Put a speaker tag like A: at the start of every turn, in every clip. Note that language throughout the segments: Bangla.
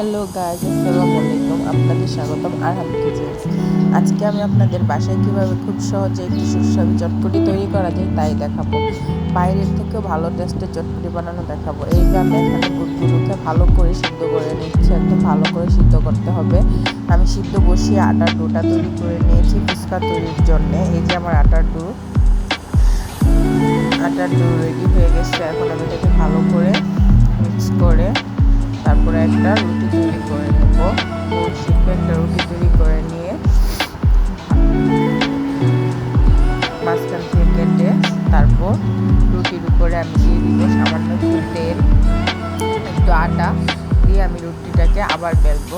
A: হ্যালো গাইজ, আসসালামু আলাইকুম। আপনাদের স্বাগতম আরহাম কিচেন্স। আজকে আমি আপনাদের বাসায় কিভাবে খুব সহজে একটি সুস্বাদু চটপটি তৈরি করা যায় তাই দেখাবো। বাইরের থেকেও ভালো টেস্টের চটপটি বানানো দেখাবো। এই যে আমি এখানে বুটগুলোকে ভালো করে সিদ্ধ করে নিচ্ছি, একদম ভালো করে সিদ্ধ করতে হবে। আমি সিদ্ধ বসিয়ে আটার ডোটা তৈরি করে নিয়েছি ফুচকা তৈরির জন্য। এই যে আমার আটার ডো রেডি হয়ে গেছে। এখন আমি এটাকে ভালো করে মিক্স করে তারপরে একটা রুটি তৈরি করে নেব। গোল শেপে একটা রুটি তৈরি করে নিয়ে মাঝখান থেকে কেটে তারপর রুটির উপরে আমি দিয়ে দিব সামান্য একটু তেল, একটু আটা দিয়ে আমি রুটিটাকে আবার বেলবো।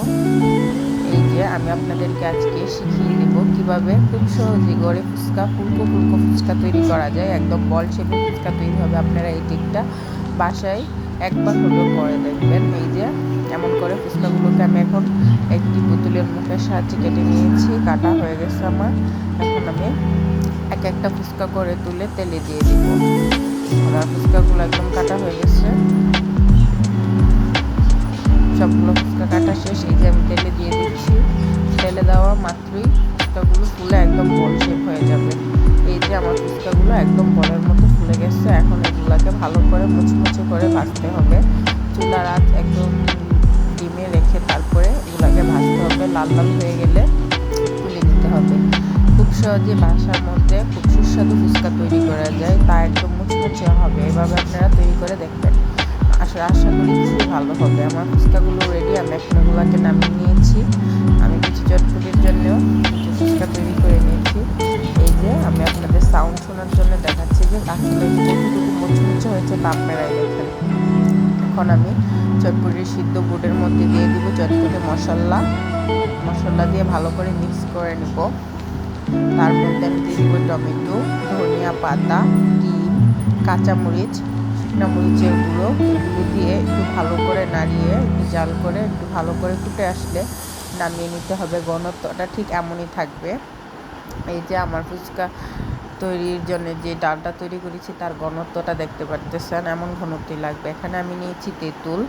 A: এই যে আমি আপনাদেরকে আজকে শিখিয়ে দেব কিভাবে খুব সহজে ঘরে ফুচকা ফুলকো ফুচকা তৈরি করা যায়। একদম বল শেপের ফুচকা তৈরি হবে। আপনারা এই টিকটা বাসায় একবার হলেও করে দেখবেন। এই যে এমন করে ফুচকাগুলোকে আমি এখন একটি বোতলের মুখের সাহায্যে কেটে নিয়েছি, কাটা হয়ে গেছে আমার। এখন আমি একটা ফুচকা করে তুলে তেলে দিয়ে দিব। আর ফুচকাগুলো একদম কাটা হয়ে গেছে, সবগুলো ফুচকা কাটা শেষ। এই যে আমি তেলে দিয়ে দিচ্ছি। তেলে দেওয়া মাত্রই ফুচকাগুলো ফুলে একদম বল শেপ হয়ে যাবে। এই যে আমার ফুচকাগুলো একদম বলের মতো ফুলে গেছে। এখন এগুলোকে ভালো করে মুচমুচে করে ভাজতে হবে। চুলার আঁচ একদম ডিমে রেখে তারপরে এগুলোকে ভাজতে হবে। লাল লাল হয়ে গেলে তুলে নিতে হবে। খুব সহজে বাসার মধ্যে খুব সুস্বাদু ফুচকা তৈরি করা যায়, তা একদম মুচমুচে হবে। এভাবে আপনারা তৈরি করে দেখবেন, আশা করি খুবই ভালো হবে। আমার ফুচকাগুলো রেডি। আমি এখন এগুলোকে নামিয়ে নিয়েছি। আমি কিছু চটপটির জন্যও কিছু ফুচকা তৈরি করে নিয়েছি। এই যে আমি আপনাদের সাউন্ড শোনার জন্য দেখাচ্ছি যে আসলে যতটুকু মুচমুচে হয়েছে তা আপনারাই দেখেন। এখন আমি চটপটির সিদ্ধ বুটের মধ্যে দিয়ে দিব চটপটি মশলা দিয়ে ভালো করে মিক্স করে নেব। তার মধ্যে আমি দিয়ে দিব টমেটো, ধনিয়া পাতা, ডিম, কাঁচামরিচ, শুকনো মরিচের গুঁড়ো। এগুলো দিয়ে একটু ভালো করে নাড়িয়ে একটু জাল করে একটু ভালো করে ফুটে আসলে নামিয়ে নিতে হবে। ঘনত্বটা ঠিক এমনই থাকবে। এই যে আমার ফুচকা তৈরির জন্য যে ডালটা তৈরি করেছি তার ঘনত্বটা দেখতে পারতেছেন, এমন ঘনত্বই লাগবে। এখানে আমি নিয়েছি তেঁতুল,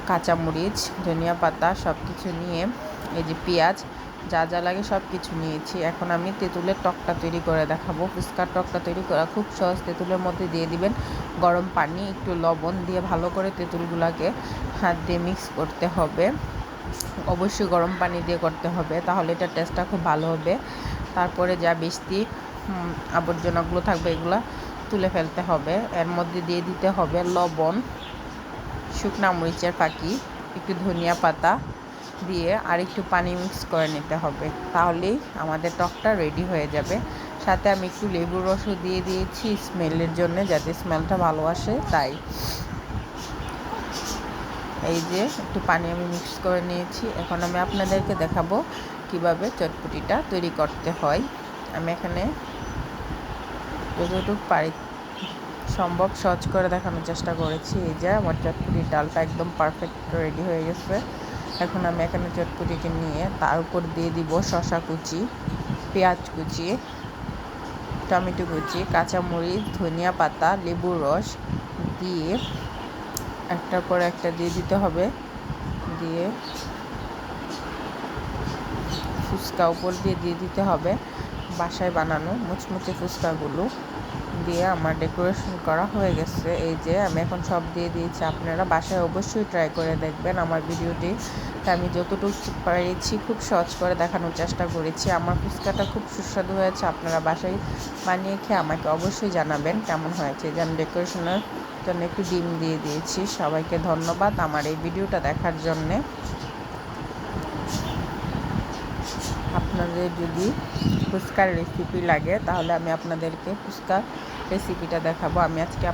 A: কাঁচামরিচ, ধনিয়া পাতা সব কিছু নিয়ে, এই যে পেঁয়াজ, যা যা লাগে সব কিছু নিয়েছি। এখন আমি তেঁতুলের টকটা তৈরি করে দেখাবো। ফুচকার টকটা তৈরি করা খুব সহজ। তেঁতুলের মধ্যে দিয়ে দিবেন গরম পানি, একটু লবণ দিয়ে ভালো করে তেঁতুলগুলোকে হাত দিয়ে মিক্স করতে হবে। অবশ্যই গরম পানি দিয়ে করতে হবে, তাহলে এটার টেস্টটা খুব ভালো হবে। তারপরে যা বেশি আবর্জনাগুলো থাকবে এগুলো তুলে ফেলতে হবে। এর মধ্যে দিয়ে দিতে হবে লবণ, শুকনা মরিচের ফাঁকি, একটু ধনিয়া পাতা দিয়ে আর একটু পানি মিক্স করে নিতে হবে। তাহলেই আমাদের টকটা রেডি হয়ে যাবে। সাথে আমি একটু লেবুর রসও দিয়ে দিয়েছি স্মেলের জন্য, যাতে স্মেলটা ভালো আসে তাই। এই যে একটু পানি আমি মিক্স করে নিয়েছি। এখন আমি আপনাদেরকে দেখাবো কিভাবে চটপটিটা তৈরি করতে হয়। আমি এখানে যতটুকু পারি সম্ভব সহজ করে দেখানোর চেষ্টা করেছি। এই যে আমার চটপটির ডালটা একদম পারফেক্ট রেডি হয়ে গেছে। এখন আমি এখানে চটপটিকে নিয়ে তার উপর দিয়ে দিব শসা কুচি, পেঁয়াজ কুচি, টমেটো কুচি, কাঁচামরিচ, ধনিয়া পাতা, লেবুর রস দিয়ে একটার পর একটা দিয়ে দিতে হবে। দিয়ে ফুচকা উপর দিয়ে দিতে হবে বাসায় বানানো মুচমুচে ফুচকাগুলো দিয়ে আমার ডেকোরেশন করা হয়ে গেছে। এই যে আমি এখন সব দিয়ে দিয়েছি। আপনারা বাসায় অবশ্যই ট্রাই করে দেখবেন আমার ভিডিওটি। আমি যতটুকু পেরেছি খুব সহজ করে দেখানোর চেষ্টা করেছি। আমার ফুচকাটা খুব সুস্বাদু হয়েছে। আপনারা বাসায় বানিয়ে খেয়ে আমাকে অবশ্যই জানাবেন কেমন হয়েছে। যে আমি ডেকোরেশনের জন্য একটু ডিম দিয়ে দিয়েছি। সবাইকে ধন্যবাদ আমার এই ভিডিওটা দেখার জন্যে। আপনাদের যদি ফুচকার রেসিপি লাগে তাহলে আমি আপনাদেরকে ফুচকার রেসিপিটা দেখাবো। আমি আজকে